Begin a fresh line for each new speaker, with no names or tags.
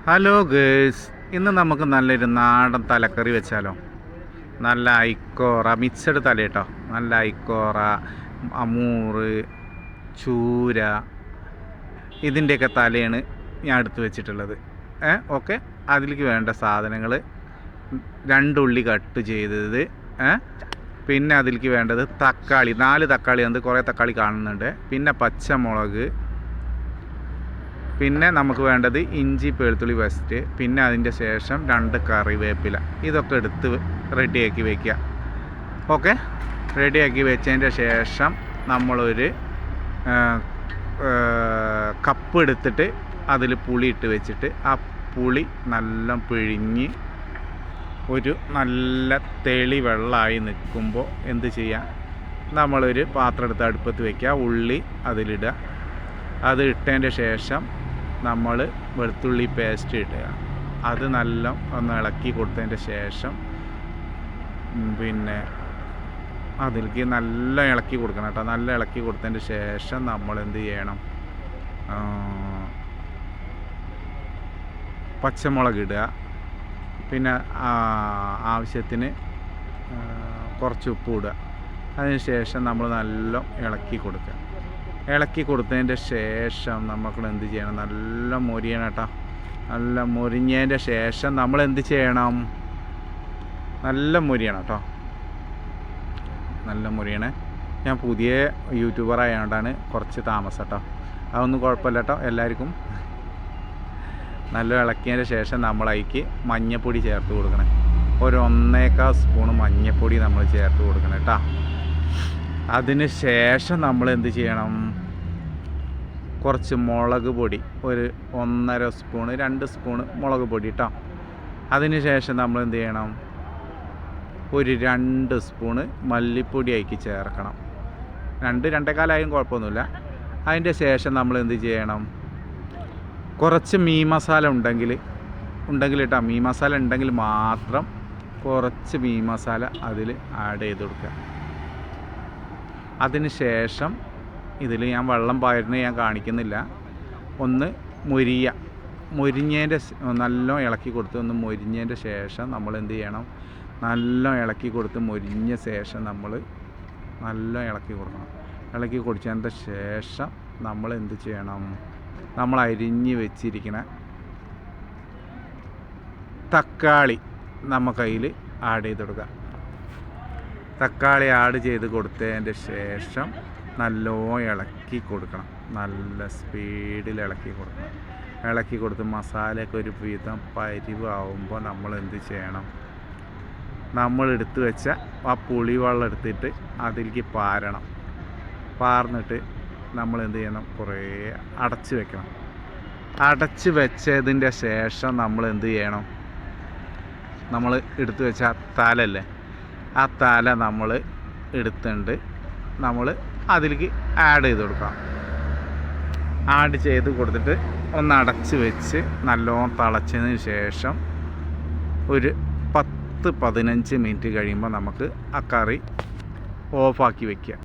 Hello girls, ഇന്ന് നമുക്ക് നല്ലൊരു നാടൻ തലക്കറി വെച്ചാലോ. നല്ല ഐക്കോറ മിക്സഡ് തല കേട്ടോ. നല്ല ഐക്കോറ, അമൂറ്, ചൂര, ഇതിൻ്റെയൊക്കെ തലയാണ് ഞാൻ എടുത്ത് വെച്ചിട്ടുള്ളത്. ഓക്കെ, അതിലേക്ക് വേണ്ട സാധനങ്ങൾ: 2 ഉള്ളി കട്ട് ചെയ്തത്, പിന്നെ അതിലേക്ക് വേണ്ടത് തക്കാളി, 4 തക്കാളി, കുറേ തക്കാളി കാണുന്നുണ്ട്. പിന്നെ പച്ചമുളക്, പിന്നെ നമുക്ക് വേണ്ടത് ഇഞ്ചി വെളുത്തുള്ളി പേസ്റ്റ്, പിന്നെ അതിൻ്റെ ശേഷം 2 കറിവേപ്പില. ഇതൊക്കെ എടുത്ത് റെഡിയാക്കി വയ്ക്കുക. ഓക്കെ, റെഡിയാക്കി വെച്ചതിൻ്റെ ശേഷം നമ്മളൊരു കപ്പ് എടുത്തിട്ട് അതിൽ പുളി ഇട്ട് വെച്ചിട്ട് ആ പുളി നല്ല പിഴിഞ്ഞ് ഒരു നല്ല തെളി വെള്ളമായി നിൽക്കുമ്പോൾ എന്ത് ചെയ്യുക, നമ്മളൊരു പാത്രം എടുത്ത് അടുപ്പത്ത് വയ്ക്കുക, ഉള്ളി അതിലിടുക. അത് ഇട്ടതിൻ്റെ ശേഷം നമ്മൾ വെളുത്തുള്ളി പേസ്റ്റ് ഇടുക. അത് നല്ല ഒന്ന് ഇളക്കി കൊടുത്തതിൻ്റെ ശേഷം പിന്നെ അതിലേക്ക് നല്ല ഇളക്കി കൊടുക്കണം കേട്ടോ. നല്ല ഇളക്കി കൊടുത്തതിൻ്റെ ശേഷം നമ്മൾ എന്ത് ചെയ്യണം, പച്ചമുളക് ഇടുക. പിന്നെ ആവശ്യത്തിന് കുറച്ച് ഉപ്പ് ഇടുക. അതിന് ശേഷം നമ്മൾ നല്ല ഇളക്കി കൊടുക്കുക. ഇളക്കി കൊടുത്തതിൻ്റെ ശേഷം നമുക്ക് എന്ത് ചെയ്യണം, നല്ല മൊരിയണം കേട്ടോ. നല്ല മൊരിഞ്ഞതിൻ്റെ ശേഷം നമ്മൾ എന്ത് ചെയ്യണം, നല്ല മൊരിയണം കേട്ടോ. നല്ല മൊരിയണേ. ഞാൻ പുതിയ യൂട്യൂബർ ആയതുകൊണ്ടാണ് കുറച്ച് താമസം കേട്ടോ. അതൊന്നും കുഴപ്പമില്ല കേട്ടോ. എല്ലാവർക്കും നല്ല ഇളക്കിയതിൻ്റെ ശേഷം നമ്മളതിലേക്ക് മഞ്ഞൾപ്പൊടി ചേർത്ത് കൊടുക്കണം. ഒരു 1.25 സ്പൂൺ മഞ്ഞൾപ്പൊടി നമ്മൾ ചേർത്ത് കൊടുക്കണം കേട്ടോ. അതിന് ശേഷം നമ്മൾ എന്ത് ചെയ്യണം, കുറച്ച് മുളക് പൊടി, ഒരു 1.5 സ്പൂൺ 2 സ്പൂൺ മുളക് പൊടി കേട്ടോ. അതിന് ശേഷം നമ്മൾ എന്ത് ചെയ്യണം, ഒരു 2 സ്പൂണ് മല്ലിപ്പൊടി അതിലേക്ക് ചേർക്കണം. 2-2.25 കുഴപ്പമൊന്നുമില്ല. അതിൻ്റെ ശേഷം നമ്മൾ എന്ത് ചെയ്യണം, കുറച്ച് മീൻ മസാല ഉണ്ടെങ്കിൽ കേട്ടോ, മീൻ മസാല ഉണ്ടെങ്കിൽ മാത്രം കുറച്ച് മീൻ മസാല അതിൽ ആഡ് ചെയ്ത് കൊടുക്കുക. അതിന് ശേഷം ഇതിൽ ഞാൻ വെള്ളം പാരുന്നത് ഞാൻ കാണിക്കുന്നില്ല. ഒന്ന് മൊരിഞ്ഞതിൻ്റെ നല്ല ഇളക്കി കൊടുത്ത് ഒന്ന് മൊരിഞ്ഞതിൻ്റെ ശേഷം നമ്മൾ എന്ത് ചെയ്യണം, നല്ല ഇളക്കി കൊടുത്ത് മൊരിഞ്ഞ ശേഷം നമ്മൾ നല്ല ഇളക്കി കൊടുക്കണം. ഇളക്കി കൊടുത്തതിൻ്റെ ശേഷം നമ്മൾ എന്ത് ചെയ്യണം, നമ്മൾ അരിഞ്ഞ് വെച്ചിരിക്കുന്ന തക്കാളി നമുക്കതിൽ ആഡ് ചെയ്ത് കൊടുക്കാം. തക്കാളി ആഡ് ചെയ്ത് കൊടുത്തതിൻ്റെ ശേഷം നല്ലോണം ഇളക്കി കൊടുക്കണം. നല്ല സ്പീഡിൽ ഇളക്കി കൊടുക്കണം. ഇളക്കി കൊടുത്ത് മസാലയൊക്കെ ഒരു വിധം പരിവാകുമ്പോൾ നമ്മൾ എന്ത് ചെയ്യണം, നമ്മൾ എടുത്ത് വെച്ച ആ പുളിവെള്ളം എടുത്തിട്ട് അതിലേക്ക് പാരണം. പാർന്നിട്ട് നമ്മൾ എന്ത് ചെയ്യണം, കുറേ അടച്ച് വെക്കണം. അടച്ച് വെച്ചതിൻ്റെ ശേഷം നമ്മൾ എന്ത് ചെയ്യണം, നമ്മൾ എടുത്ത് വെച്ച ആ തലല്ലേ, ആ തല നമ്മൾ എടുത്തുകൊണ്ട് നമ്മൾ അതിലേക്ക് ആഡ് ചെയ്ത് കൊടുക്കാം. ആഡ് ചെയ്ത് കൊടുത്തിട്ട് ഒന്ന് അടച്ച് വെച്ച് നല്ലോണം തിളച്ചതിന് ശേഷം ഒരു 10-15 മിനിറ്റ് കഴിയുമ്പോൾ നമുക്ക് ആ കറി ഓഫാക്കി വയ്ക്കുക.